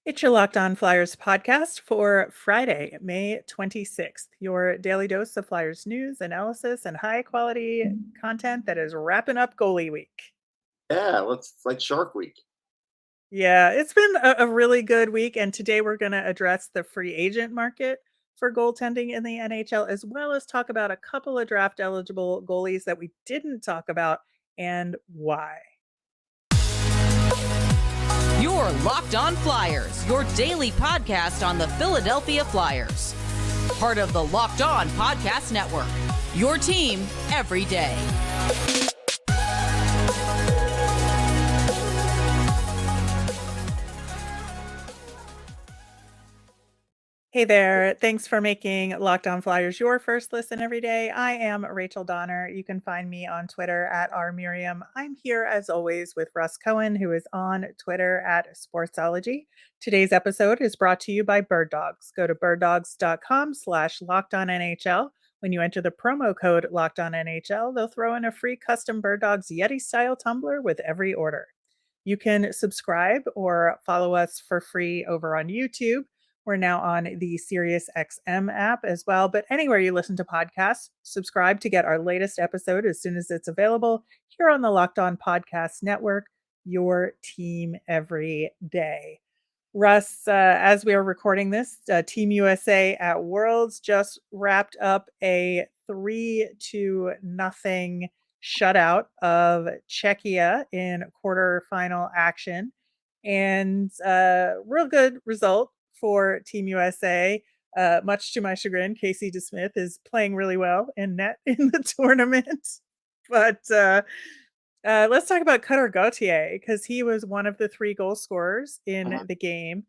It's your Locked On Flyers podcast for Friday, May 26th. Your daily dose of Flyers news, analysis, and high quality content that is wrapping up goalie week. Yeah, it's like Shark Week. Yeah, it's been a really good week. And today we're going to address the free agent market for goaltending in the NHL, as well as talk about a couple of draft eligible goalies that we didn't talk about and why. Your Locked On Flyers, your daily podcast on the Philadelphia Flyers. Part of the Locked On Podcast Network. Your team every day. Hey there. Thanks for making Locked On Flyers your first listen every day. I am Rachel Donner. You can find me on Twitter at rmiriam. I'm here as always with Russ Cohen, who is on Twitter at Sportsology. Today's episode is brought to you by Birddogs. Go to birddogs.com/LockedOnNHL. When you enter the promo code LockedOnNHL, they'll throw in a free custom Birddogs Yeti-style tumbler with every order. You can subscribe or follow us for free over on YouTube. We're now on the SiriusXM app as well. But anywhere you listen to podcasts, subscribe to get our latest episode as soon as it's available here on the Locked On Podcast Network, your team every day. Russ, as we are recording this, Team USA at Worlds just wrapped up a 3-0 shutout of Czechia in quarterfinal action. And real good result for Team USA. Much to my chagrin, Casey DeSmith is playing really well in net in the tournament. But let's talk about Cutter Gauthier because he was one of the 3 goal scorers in the game.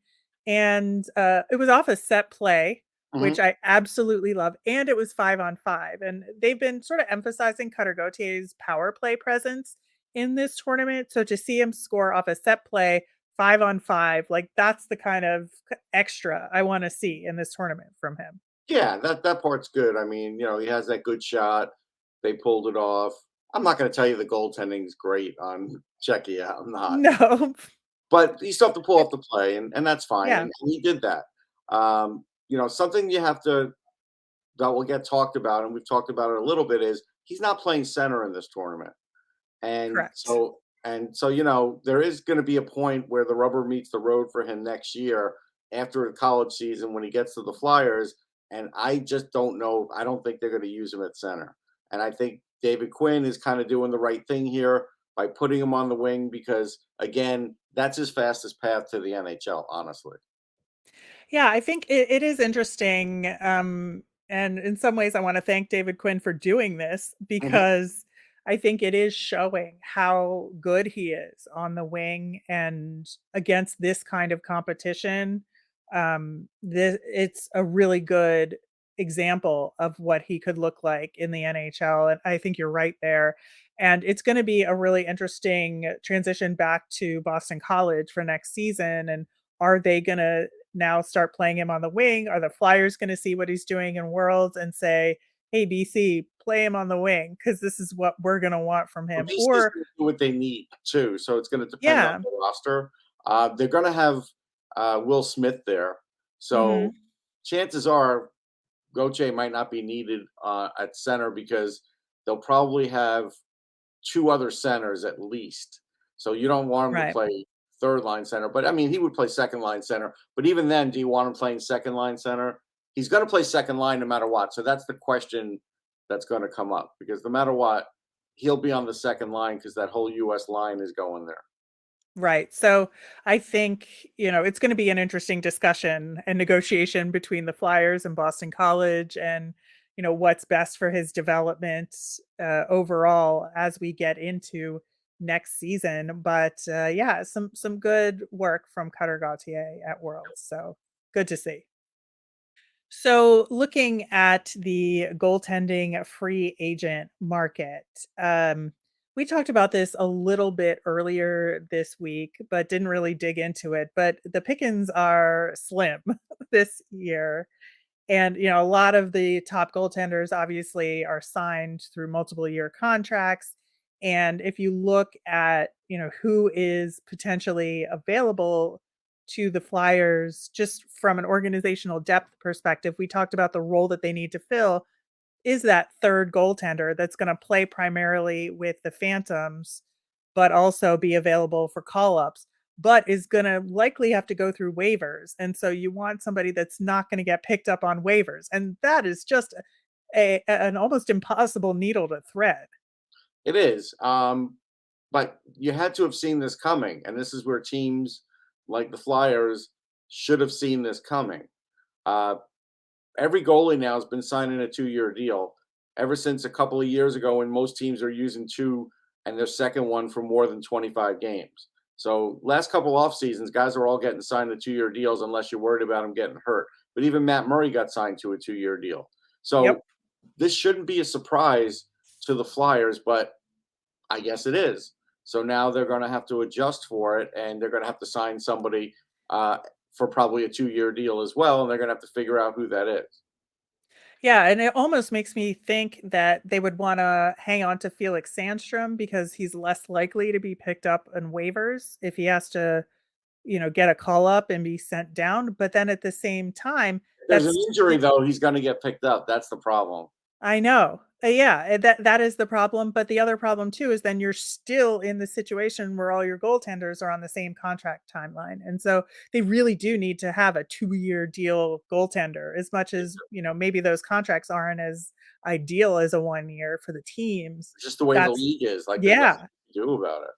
And it was off a set play, which I absolutely love. And it was 5-on-5. And they've been sort of emphasizing Cutter Gauthier's power play presence in this tournament. So to see him score off a set play 5-on-5, like that's the kind of extra I want to see in this tournament from him. Yeah, that part's good. I mean, he has that good shot. They pulled it off. I'm not going to tell you the goaltending is great on Czechia. I'm not. No. But you still have to pull off the play, and that's fine. Yeah. And he did that. Something you have to that will get talked about, and we've talked about it a little bit, is he's not playing center in this tournament. And Correct. so there is going to be a point where the rubber meets the road for him next year after the college season when he gets to the Flyers. And I just don't know. I don't think they're going to use him at center. And I think David Quinn is kind of doing the right thing here by putting him on the wing because, again, that's his fastest path to the NHL, honestly. Yeah, I think it is interesting. And in some ways, I want to thank David Quinn for doing this because I think it is showing how good he is on the wing and against this kind of competition. It's a really good example of what he could look like in the NHL. And I think you're right there. And it's going to be a really interesting transition back to Boston College for next season. And are they going to now start playing him on the wing? Are the Flyers going to see what he's doing in Worlds and say, hey, BC, play him on the wing because this is what we're going to want from him? BC is Or, going to do what they need, too. So it's going to depend on yeah. the roster. They're going to have Will Smith there. So chances are Gauthier might not be needed at center because they'll probably have 2 other centers at least. So you don't want him to Right. play third line center. But I mean, he would play second line center. But even then, do you want him playing second line center? He's going to play second line no matter what. So that's the question that's going to come up because no matter what, he'll be on the second line because that whole U.S. line is going there. Right. So I think, it's going to be an interesting discussion and negotiation between the Flyers and Boston College and, what's best for his development overall as we get into next season. But yeah, some good work from Cutter Gauthier at Worlds. So good to see. So looking at the goaltending free agent market, we talked about this a little bit earlier this week, but didn't really dig into it. But the pickings are slim this year. And, a lot of the top goaltenders obviously are signed through multiple year contracts. And if you look at, who is potentially available to the Flyers, just from an organizational depth perspective, we talked about the role that they need to fill is that third goaltender that's going to play primarily with the Phantoms, but also be available for call ups, but is going to likely have to go through waivers. And so you want somebody that's not going to get picked up on waivers. And that is just an almost impossible needle to thread. It is. But you had to have seen this coming. And this is where teams like the Flyers should have seen this coming. Every goalie now has been signing a 2-year deal ever since a couple of years ago when most teams are using 2 and their second one for more than 25 games. So last couple off seasons, guys are all getting signed to 2-year deals unless you're worried about them getting hurt. But even Matt Murray got signed to a 2-year deal. So this shouldn't be a surprise to the Flyers, but I guess it is. So now they're going to have to adjust for it, and they're going to have to sign somebody for probably a 2-year deal as well, and they're going to have to figure out who that is. Yeah, and it almost makes me think that they would want to hang on to Felix Sandstrom because he's less likely to be picked up on waivers if he has to, get a call up and be sent down. But then at the same time, If there's an injury, though, he's going to get picked up. That's the problem. I know. Yeah, that is the problem. But the other problem too is then you're still in the situation where all your goaltenders are on the same contract timeline, and so they really do need to have a 2-year deal goaltender. As much as maybe those contracts aren't as ideal as a 1 year for the teams. Just the way the league is, like there's yeah, nothing to do about it.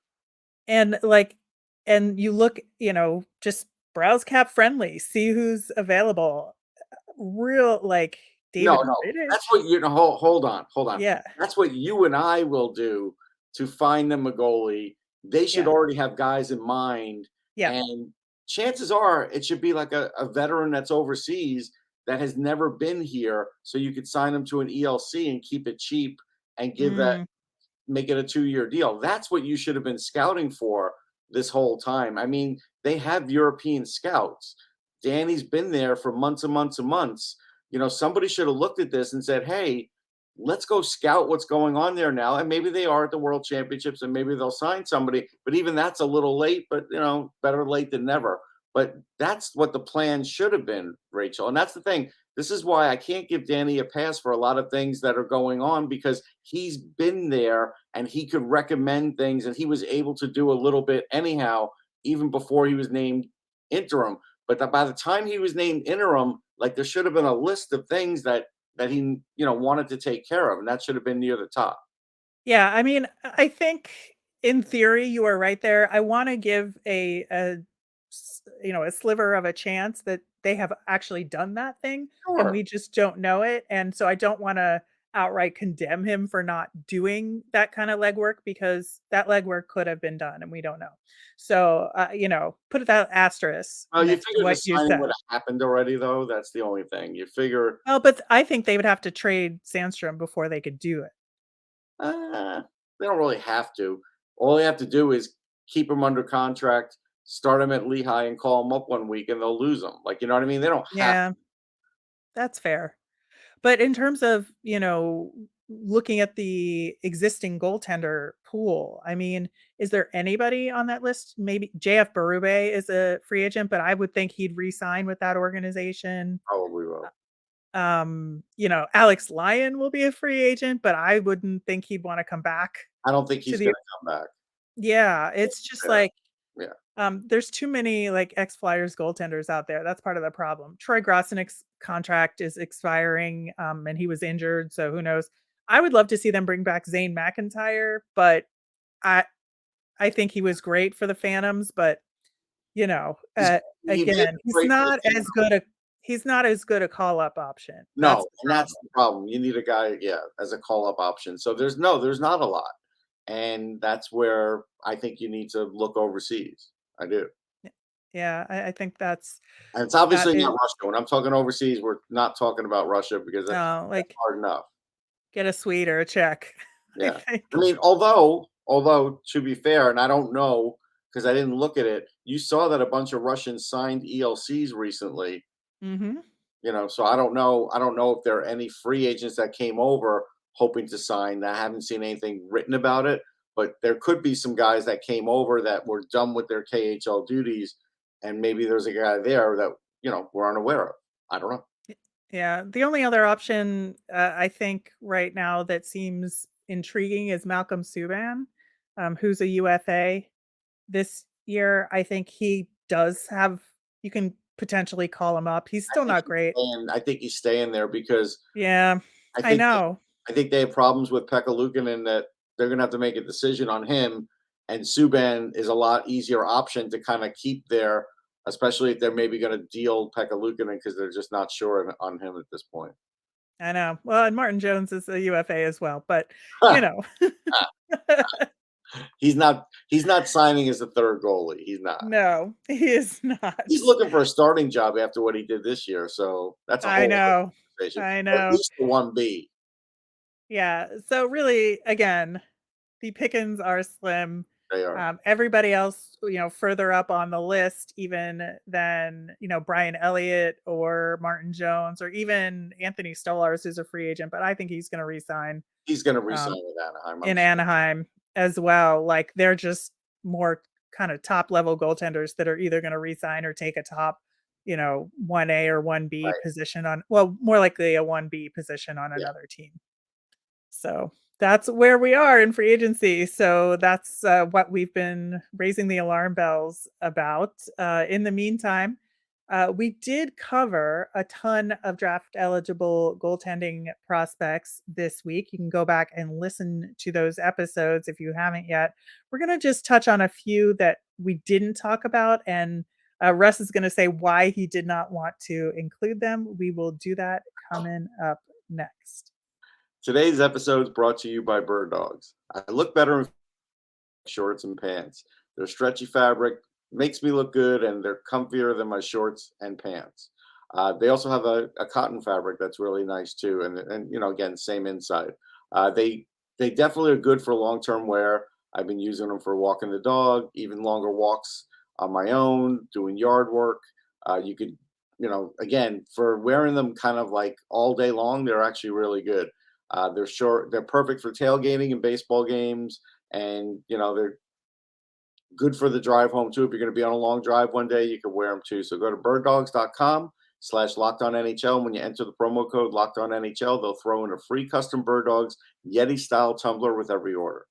And you look, just browse cap friendly, see who's available. Real David No, Rittich. that's what hold on. Yeah. That's what you and I will do to find them a goalie. They should already have guys in mind. Yeah. And chances are it should be like a veteran that's overseas that has never been here. So you could sign them to an ELC and keep it cheap and make it a 2-year deal. That's what you should have been scouting for this whole time. I mean, they have European scouts. Danny's been there for months and months and months. Somebody should have looked at this and said, hey, let's go scout what's going on there now. And maybe they are at the World Championships and maybe they'll sign somebody. But even that's a little late, but, better late than never. But that's what the plan should have been, Rachel. And that's the thing. This is why I can't give Danny a pass for a lot of things that are going on, because he's been there and he could recommend things and he was able to do a little bit anyhow, even before he was named interim. But by the time he was named interim, there should have been a list of things that he, wanted to take care of, and that should have been near the top. Yeah, I mean, I think in theory you are right there. I want to give a sliver of a chance that they have actually done that thing, and we just don't know it. And so I don't want to outright condemn him for not doing that kind of legwork, because that legwork could have been done and we don't know. So, put that asterisk. Well, you figure the signing would have happened already, though. That's the only thing. You figure. Well, but I think they would have to trade Sandstrom before they could do it. They don't really have to. All they have to do is keep him under contract, start him at Lehigh, and call him up 1 week, and they'll lose him. You know what I mean? They don't have to. That's fair. But in terms of, looking at the existing goaltender pool, I mean, is there anybody on that list? Maybe JF Berube is a free agent, but I would think he'd re-sign with that organization. Probably will. Alex Lyon will be a free agent, but I wouldn't think he'd want to come back. I don't think he's going to come back. Yeah, it's just there's too many ex-Flyers goaltenders out there. That's part of the problem. Troy Grosenick's contract is expiring, and he was injured, so who knows. I would love to see them bring back Zane McIntyre, but I think he was great for the Phantoms, but again, he's not as good a call-up option. No, that's the problem. You need a guy, as a call-up option. So there's not a lot. And that's where I think you need to look overseas. I do. Yeah, I think that's. And it's obviously not Russia. When I'm talking overseas, we're not talking about Russia, because that's hard enough. Get a Swede or a Czech. Yeah. I mean, although to be fair, and I don't know because I didn't look at it, you saw that a bunch of Russians signed ELCs recently. Mm-hmm. So I don't know if there are any free agents that came over hoping to sign. I haven't seen anything written about it, but there could be some guys that came over that were done with their KHL duties and maybe there's a guy there that we're unaware of. I don't know. Yeah, the only other option I think right now that seems intriguing is Malcolm Subban, who's a UFA this year. I think he does have. You can potentially call him up. He's still not great. I think he's staying there because Yeah, I I think know. I think they have problems with Pekka Luukkonen that they're going to have to make a decision on him, and Subban is a lot easier option to kind of keep there, especially if they're maybe going to deal Pekka Luukkonen because they're just not sure on him at this point. I know. Well, and Martin Jones is a UFA as well, but you know. He's not signing as a third goalie. He's not. No, he is not. He's looking for a starting job after what he did this year, so that's a I whole other know. conversation. I At know. least the 1B. Yeah. So really, again, the pickings are slim. They are. Everybody else, further up on the list, even than Brian Elliott or Martin Jones or even Anthony Stolarz, who's a free agent, but I think he's going to resign He's going to resign with Anaheim. I'm in sure. Anaheim as well. Like they're just more kind of top level goaltenders that are either going to resign or take a top, 1A or 1B Right. position on, well, more likely a 1B position on another team. So that's where we are in free agency. So that's what we've been raising the alarm bells about. In the meantime, we did cover a ton of draft eligible goaltending prospects this week. You can go back and listen to those episodes if you haven't yet. We're going to just touch on a few that we didn't talk about, and Russ is going to say why he did not want to include them. We will do that coming up next. Today's episode is brought to you by Birddogs. I look better in shorts and pants. Their stretchy fabric makes me look good, and they're comfier than my shorts and pants. They also have a cotton fabric that's really nice too, and again, same inside. They definitely are good for long-term wear. I've been using them for walking the dog, even longer walks on my own, doing yard work. You could, again, for wearing them kind of like all day long, they're actually really good. They're short. They're perfect for tailgating and baseball games, and they're good for the drive home too. If you're going to be on a long drive one day, you can wear them too. So go to birddogs.com/LockedOnNHL. When you enter the promo code LockedOnNHL, they'll throw in a free custom Birddogs Yeti style tumbler with every order.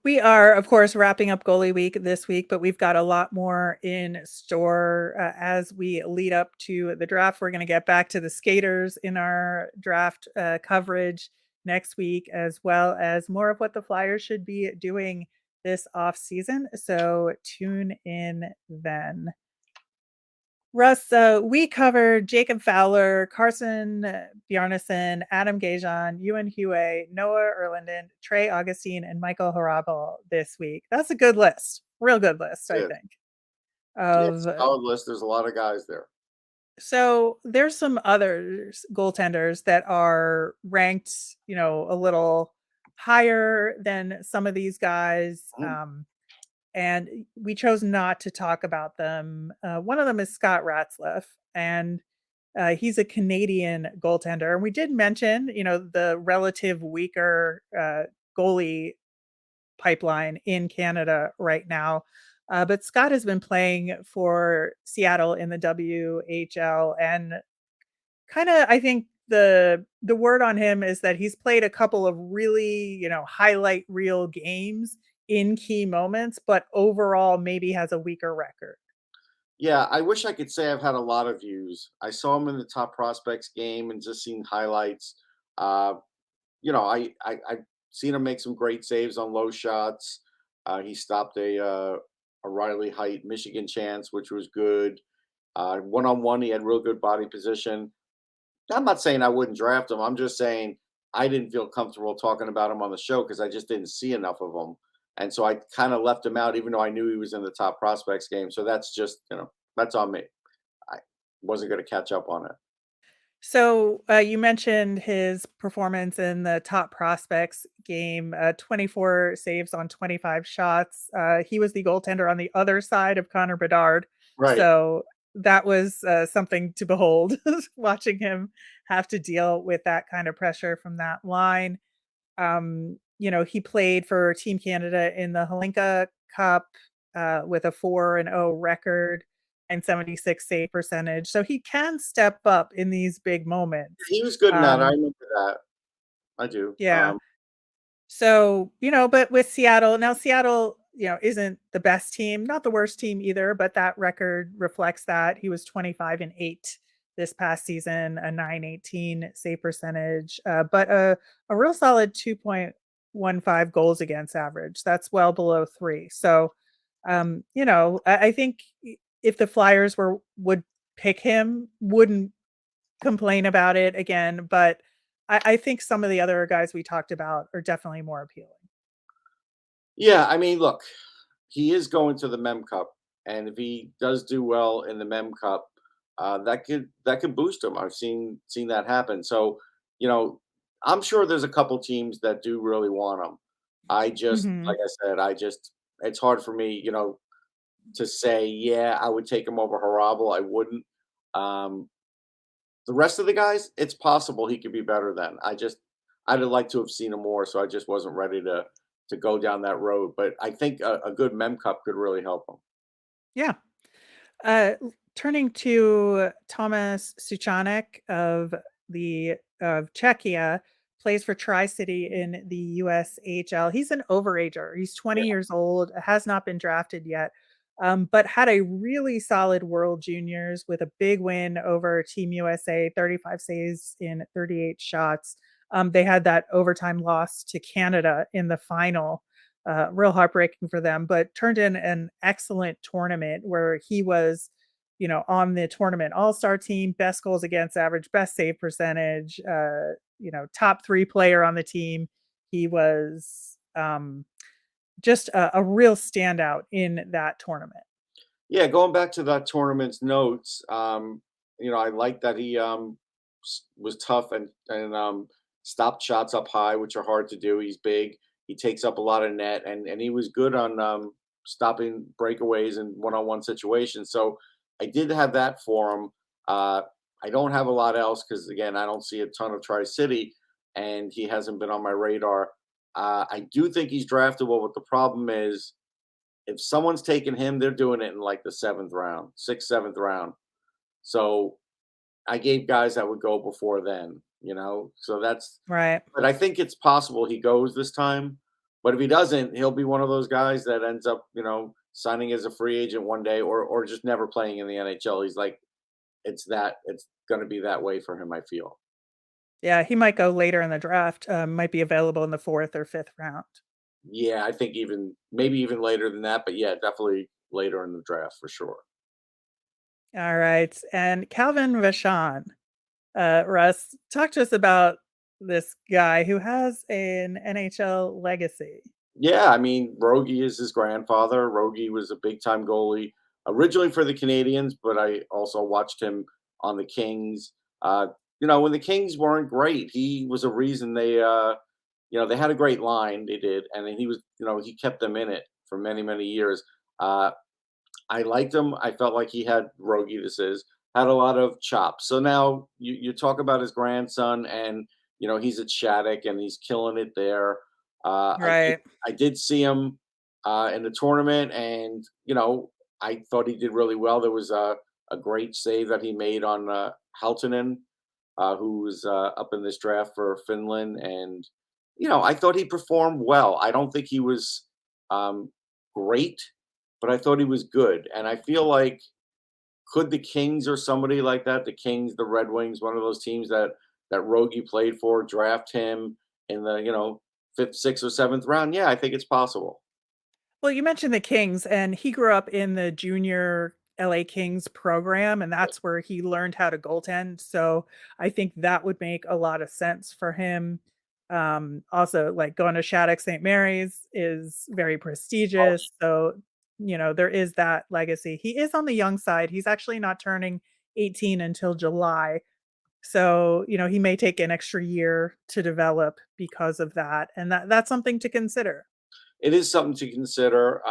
We are, of course, wrapping up goalie week this week, but we've got a lot more in store as we lead up to the draft. We're going to get back to the skaters in our draft coverage next week, as well as more of what the Flyers should be doing this off season. So tune in then. Russ, we covered Jacob Fowler, Carson Bjarnason, Adam Gajan, Ewan Huey, Noah Erlinden, Trey Augustine, and Michael Harabel this week. That's a good list. Real good list, I think. Solid list. There's a lot of guys there. So there's some other goaltenders that are ranked, a little higher than some of these guys. And we chose not to talk about them. One of them is Scott Ratzlaff, and he's a Canadian goaltender. And we did mention, the relative weaker goalie pipeline in Canada right now. But Scott has been playing for Seattle in the WHL, and kind of, I think the word on him is that he's played a couple of really, highlight reel games in key moments, but overall maybe has a weaker record. Yeah, I wish I could say I've had a lot of views. I saw him in the top prospects game and just seen highlights. I've seen him make some great saves on low shots. He stopped a Riley Height Michigan chance, which was good. One-on-one, he had real good body position. I'm not saying I wouldn't draft him. I'm just saying I didn't feel comfortable talking about him on the show because I just didn't see enough of him. And so I kind of left him out, even though I knew he was in the top prospects game. So that's just, that's on me. I wasn't going to catch up on it. So you mentioned his performance in the top prospects game, 24 saves on 25 shots. He was the goaltender on the other side of Connor Bedard. Right. So that was something to behold, watching him have to deal with that kind of pressure from that line. He played for Team Canada in the Hlinka Cup with a 4-0 record. .976 save percentage. So he can step up in these big moments. He was good in that. I Um, remember that. I do. yeah. So, but with Seattle, now Seattle, isn't the best team, not the worst team either, but that record reflects that. He was 25-8 this past season, a 918 save percentage, but a real solid 2.15 goals against average. That's well below 3. So, I think if the Flyers would pick him, wouldn't complain about it again, but I think some of the other guys we talked about are definitely more appealing. Yeah, I mean, look, he is going to the Mem Cup, and if he does do well in the Mem Cup, that could boost him. I've seen that happen. So, you know, I'm sure there's a couple teams that do really want him. I just, Hmm. like I said, it's hard for me, to say, yeah, I would take him over Harabel. I wouldn't. Um, the rest of the guys, it's possible he could be better than. I'd have liked to have seen him more, so I just wasn't ready to go down that road. But I think a good Mem Cup could really help him. Yeah. Turning to Tomas Suchanek of Czechia, plays for Tri-City in the USHL. He's an overager. He's 20 years old, has not been drafted yet, but had a really solid World Juniors with a big win over Team USA, 35 saves in 38 shots. They had that overtime loss to Canada in the final. Real heartbreaking for them, but turned in an excellent tournament where he was, on the tournament all-star team, best goals against average, best save percentage, top 3 player on the team. He was just a real standout in that tournament. Yeah, going back to that tournament's notes, I like that he was tough and stopped shots up high, which are hard to do. He's big. He takes up a lot of net, and he was good on stopping breakaways and one-on-one situations. So I did have that for him. I don't have a lot else because again, I don't see a ton of Tri-City, and he hasn't been on my radar. I do think he's draftable, but the problem is if someone's taking him, they're doing it in like the 7th round, 6th, 7th round. So I gave guys that would go before then, So Right. but I think it's possible he goes this time. But if he doesn't, he'll be one of those guys that ends up, signing as a free agent one day or just never playing in the NHL. He's like, it's going to be that way for him, I feel. Yeah, he might go later in the draft, might be available in the 4th or 5th round. Yeah, I think maybe even later than that, but yeah, definitely later in the draft for sure. All right. And Calvin Vashon. Russ, talk to us about this guy who has an NHL legacy. Yeah, I mean, Rogie is his grandfather. Rogie was a big time goalie originally for the Canadians, but I also watched him on the Kings. When the Kings weren't great, he was a reason they had a great line. They did, and then he was, he kept them in it for many, many years. I liked him. I felt like he had Rogie. Had a lot of chops. So now you talk about his grandson, and he's at Shattuck and he's killing it there. I did Right. I did see him in the tournament, and I thought he did really well. There was a great save that he made on Halttunen, who was up in this draft for Finland, and I thought he performed well. I don't think he was great, but I thought he was good, and I feel like could the Kings or somebody like that, the Kings, the Red Wings, one of those teams that Rogie played for, draft him in the 5th, 6th, or 7th round? Yeah, I think it's possible. Well, you mentioned the Kings, and he grew up in the junior LA Kings program, and that's where he learned how to goaltend. So I think that would make a lot of sense for him. Also, like going to Shattuck St. Mary's is very prestigious. So, there is that legacy. He is on the young side. He's actually not turning 18 until July. So, he may take an extra year to develop because of that. And that's something to consider. It is something to consider.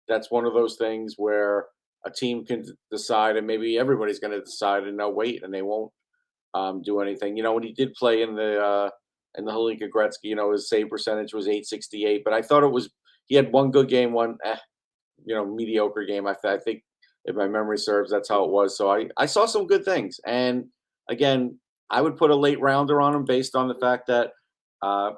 That's one of those things where a team can decide, and maybe everybody's going to decide, and they'll wait, and they won't do anything. When he did play in the Holinka Gretzky, his save percentage was 868, but I thought he had one good game, one mediocre game. I think if my memory serves, that's how it was. So I saw some good things. And again, I would put a late rounder on him based on the fact that uh,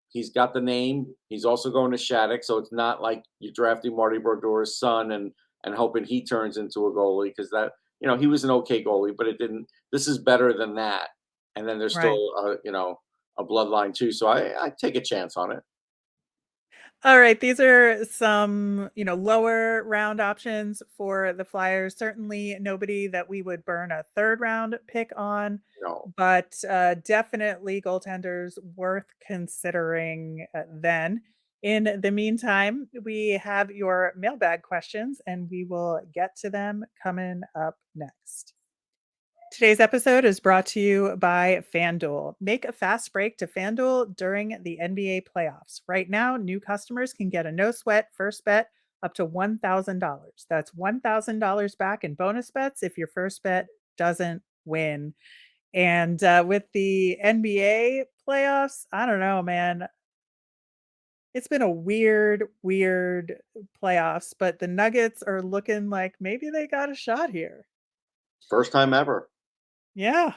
he's got the name. He's also going to Shattuck, so it's not like you're drafting Marty Brodor's son and hoping he turns into a goalie, because that, he was an okay goalie, but it didn't. This is better than that. And then there's Right. still a bloodline too. So I take a chance on it. All right, these are some, lower round options for the Flyers. Certainly nobody that we would burn a third round pick on, No. but definitely goaltenders worth considering then. In the meantime, we have your mailbag questions and we will get to them coming up next. Today's episode is brought to you by FanDuel. Make a fast break to FanDuel during the NBA playoffs. Right now, new customers can get a no sweat first bet up to $1,000. That's $1,000 back in bonus bets if your first bet doesn't win. And with the NBA playoffs, I don't know, man. It's been a weird playoffs, but the Nuggets are looking like maybe they got a shot here. First time ever. Yeah.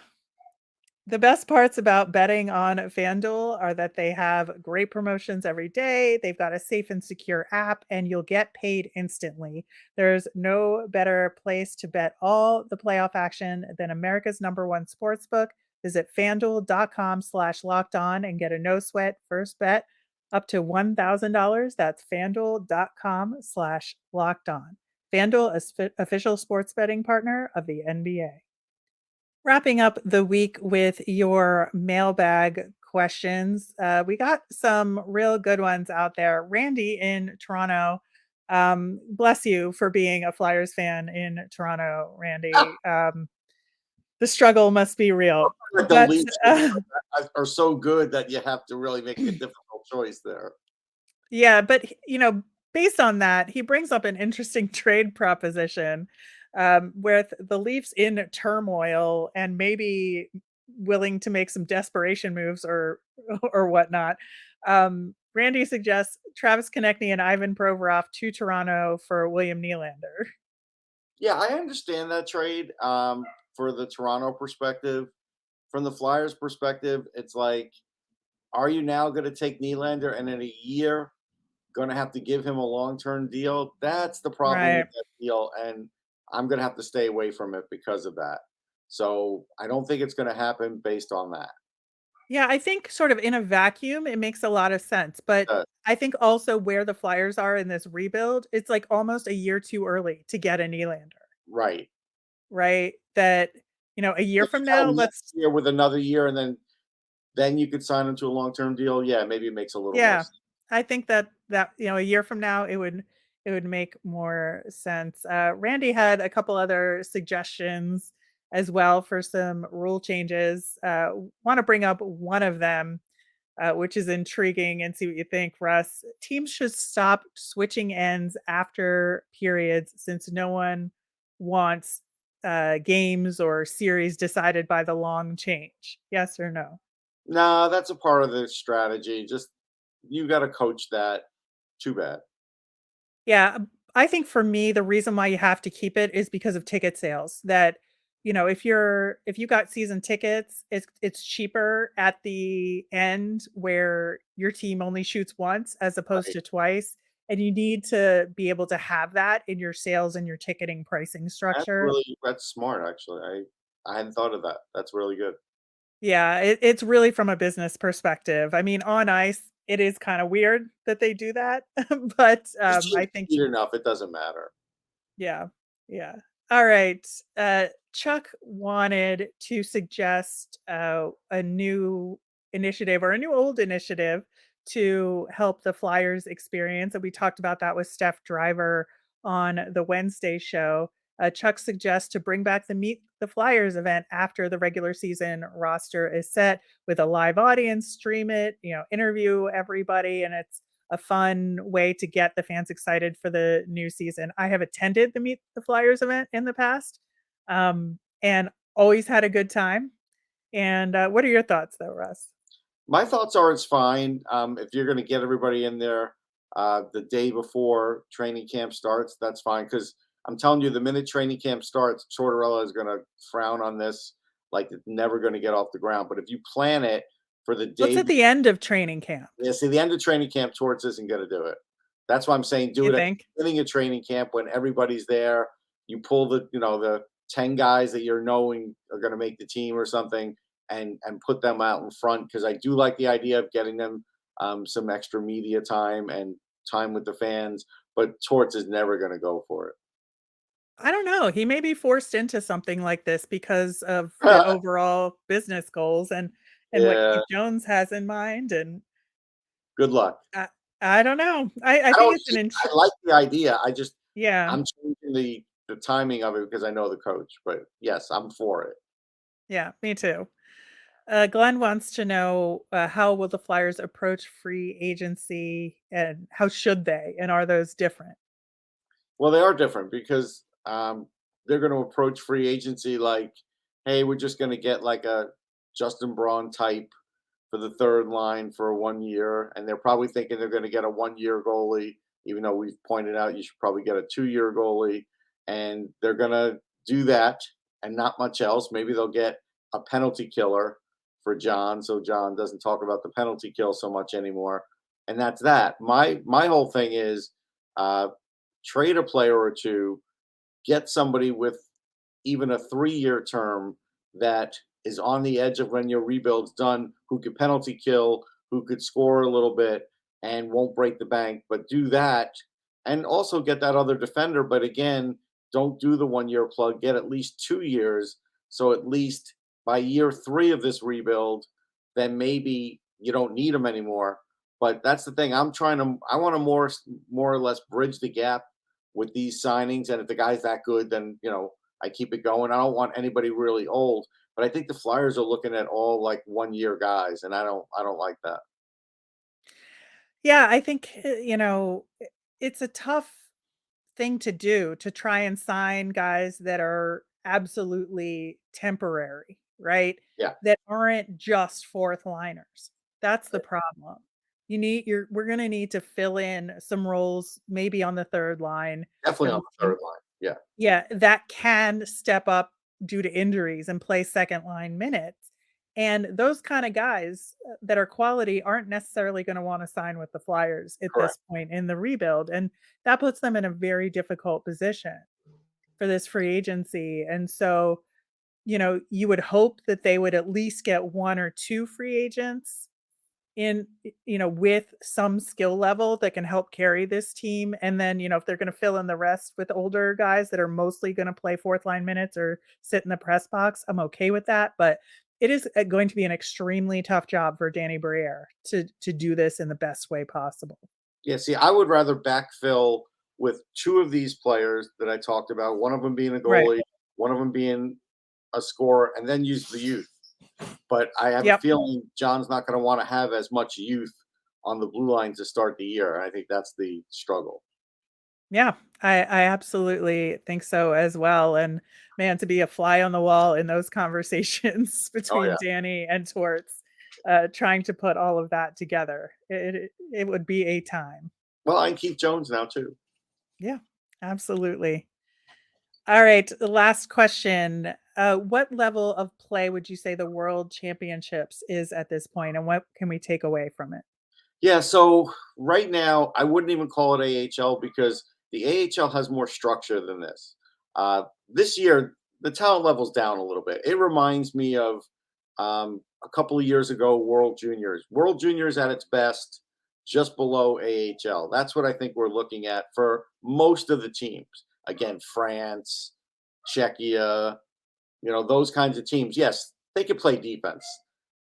The best parts about betting on FanDuel are that they have great promotions every day. They've got a safe and secure app, and you'll get paid instantly. There's no better place to bet all the playoff action than America's #1 sportsbook. Visit fanduel.com/locked on and get a no sweat first bet up to $1,000. That's fanduel.com/locked on. FanDuel, official sports betting partner of the NBA. Wrapping up the week with your mailbag questions. We got some real good ones out there. Randy in Toronto, bless you for being a Flyers fan in Toronto, Randy. The struggle must be real. Like the But Leafs are so good that you have to really make a difficult choice there. yeah, but based on that, he brings up an interesting trade proposition with the Leafs in turmoil and maybe willing to make some desperation moves or or whatnot. Randy suggests Travis Konechny and Ivan Provorov to Toronto for William Nylander. Yeah, I understand that trade for the Toronto perspective. From the Flyers perspective, it's like, are you now going to take Nylander and in a year going to have to give him a long-term deal? That's the problem Right. with that deal, and I'm going to have to stay away from it because of that. So I don't think it's going to happen based on that. Yeah, I think sort of in a vacuum, it makes a lot of sense. But Uh, I think also where the Flyers are in this rebuild, it's like almost a year too early to get a Nylander, right. right? That, a year If from you tell now, him next let's, year with another year, and then you could sign him to a long-term deal. Yeah, maybe it makes a little more yeah, sense. I think that, a year from now, it would make more sense. Randy had a couple other suggestions as well for some rule changes. Want to bring up one of them, which is intriguing, and see what you think, Russ. Teams should stop switching ends after periods since no one wants games or series decided by the long change. Yes or no? No, that's a part of the strategy. Just you got to coach that. Too bad. Yeah, I think for me, the reason why you have to keep it is because of ticket sales. That, if you got season tickets, it's cheaper at the end where your team only shoots once as opposed Right. to twice. And you need to be able to have that in your sales and your ticketing pricing structure. That's smart actually. I hadn't thought of that. That's really good. Yeah, it's really from a business perspective. I mean, on ice, it is kind of weird that they do that, but Just I change think the heat enough, it doesn't matter. yeah. Yeah. All right. Chuck wanted to suggest a new initiative or a new old initiative to help the Flyers experience. And we talked about that with Steph Driver on the Wednesday show. Chuck suggests to bring back the Meet the Flyers event after the regular season roster is set with a live audience, stream it, interview everybody. And it's a fun way to get the fans excited for the new season. I have attended the Meet the Flyers event in the past, and always had a good time. And what are your thoughts, though, Russ? My thoughts are it's fine. If you're going to get everybody in there the day before training camp starts, that's fine because I'm telling you, the minute training camp starts, Tortorella is going to frown on this like it's never going to get off the ground. But if you plan it for the What's day, at the end of training camp? yeah, see, the end of training camp, Torts isn't going to do it. That's why I'm saying do You it at think? the beginning of training camp when everybody's there. You pull the 10 guys that you're knowing are going to make the team or something, and put them out in front, because I do like the idea of getting them some extra media time and time with the fans. But Torts is never going to go for it. I don't know. He may be forced into something like this because of the overall business goals and what Yeah, Keith Jones has in mind. And good luck. I don't know. I I think don't. it's an I like the idea. yeah. I'm changing the timing of it because I know the coach. But yes, I'm for it. Yeah, me too. Glenn wants to know how will the Flyers approach free agency and how should they? And are those different? Well, they are different because they're going to approach free agency like, hey, we're just going to get like a Justin Braun type for the third line for 1 year. And they're probably thinking they're going to get a 1 year goalie, even though we've pointed out you should probably get a 2 year goalie. And they're going to do that and not much else. Maybe they'll get a penalty killer for John, so John doesn't talk about the penalty kill so much anymore. And that's that. My whole thing is uh, trade a player or two, get somebody with even a 3 year term that is on the edge of when your rebuild's done, who could penalty kill, who could score a little bit and won't break the bank, but do that. And also get that other defender. But again, don't do the 1 year plug, get at least 2 years. So at least by year 3 of this rebuild, then maybe you don't need them anymore. But that's the thing. I want to more or less bridge the gap with these signings. And if the guy's that good, then, I keep it going. I don't want anybody really old, but I think the Flyers are looking at all like 1 year guys, and I don't like that. Yeah, I think it's a tough thing to do to try and sign guys that are absolutely temporary, right? Yeah, That aren't just fourth liners. That's the problem. We're going to need to fill in some roles maybe on the third line definitely that on we the can third line. Yeah, yeah, that can step up due to injuries and play second line minutes. And those kind of guys that are quality aren't necessarily going to want to sign with the Flyers at correct. this point in the rebuild. And that puts them in a very difficult position for this free agency. And so, you would hope that they would at least get one or two free agents in with some skill level that can help carry this team. And then if they're going to fill in the rest with older guys that are mostly going to play fourth line minutes or sit in the press box, I'm okay with that. But it is going to be an extremely tough job for Danny Briere to do this in the best way possible. Yeah, see, I would rather backfill with two of these players that I talked about, one of them being a Right. goalie, one of them being a scorer, and then use the youth. But I have a Yep. feeling John's not going to want to have as much youth on the blue line to start the year. I think that's the struggle. Yeah, I absolutely think so as well. And man, to be a fly on the wall in those conversations Oh between yeah. Danny and Torts, trying to put all of that together, it would be a time. Well, I can keep Jones now too. Yeah, absolutely. All right, the last question. What level of play would you say the World Championships is at this point, and what can we take away from it? Yeah, so right now I wouldn't even call it AHL because the AHL has more structure than this. This year, the talent level's down a little bit. It reminds me of a couple of years ago, World Juniors. World Juniors at its best, just below AHL. That's what I think we're looking at for most of the teams. Again, France, Czechia, those kinds of teams. Yes, they can play defense,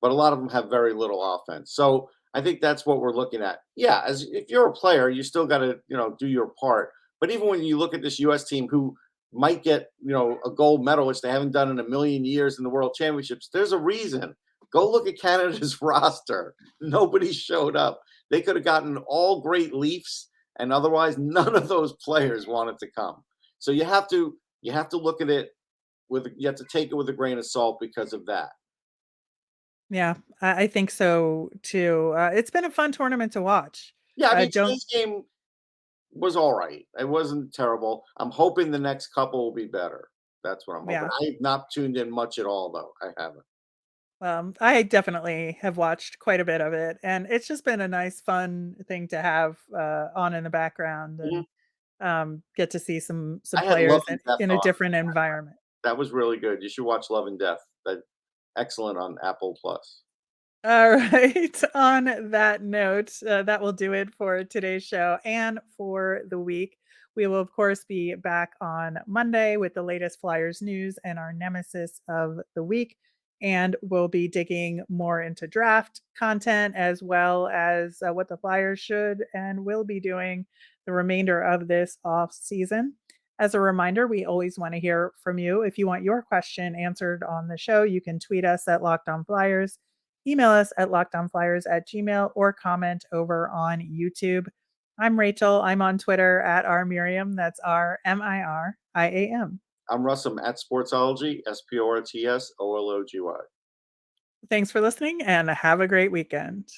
but a lot of them have very little offense. So I think that's what we're looking at. Yeah, as if you're a player, you still got to, do your part. But even when you look at this US team who might get, a gold medal, which they haven't done in a million years in the World Championships, there's a reason. Go look at Canada's roster. Nobody showed up. They could have gotten all great Leafs, and otherwise none of those players wanted to come. So you have to look at it you have to take it with a grain of salt because of that. Yeah, I think so too. It's been a fun tournament to watch. Yeah, I mean Don't today's game was all right. It wasn't terrible. I'm hoping the next couple will be better. That's what I'm hoping. Yeah. I've not tuned in much at all, though. I haven't. I definitely have watched quite a bit of it, and it's just been a nice, fun thing to have on in the background Mhm. and get to see some I had players Love and Death in a on. different environment. That was really good. You should watch Love and Death. That excellent on Apple Plus. All right. On that note, that will do it for today's show and for the week. We will, of course, be back on Monday with the latest Flyers news and our nemesis of the week. And we'll be digging more into draft content as well as what the Flyers should and will be doing the remainder of this off season. As a reminder, we always want to hear from you. If you want your question answered on the show, you can tweet us at Locked On Flyers, email us at lockedonflyers@gmail, or comment over on YouTube. I'm Rachel. I'm on Twitter at rmiriam. That's RMIRIAM. I'm Russ. I'm at Sportsology, SPORTSOLOGY. Thanks for listening and have a great weekend.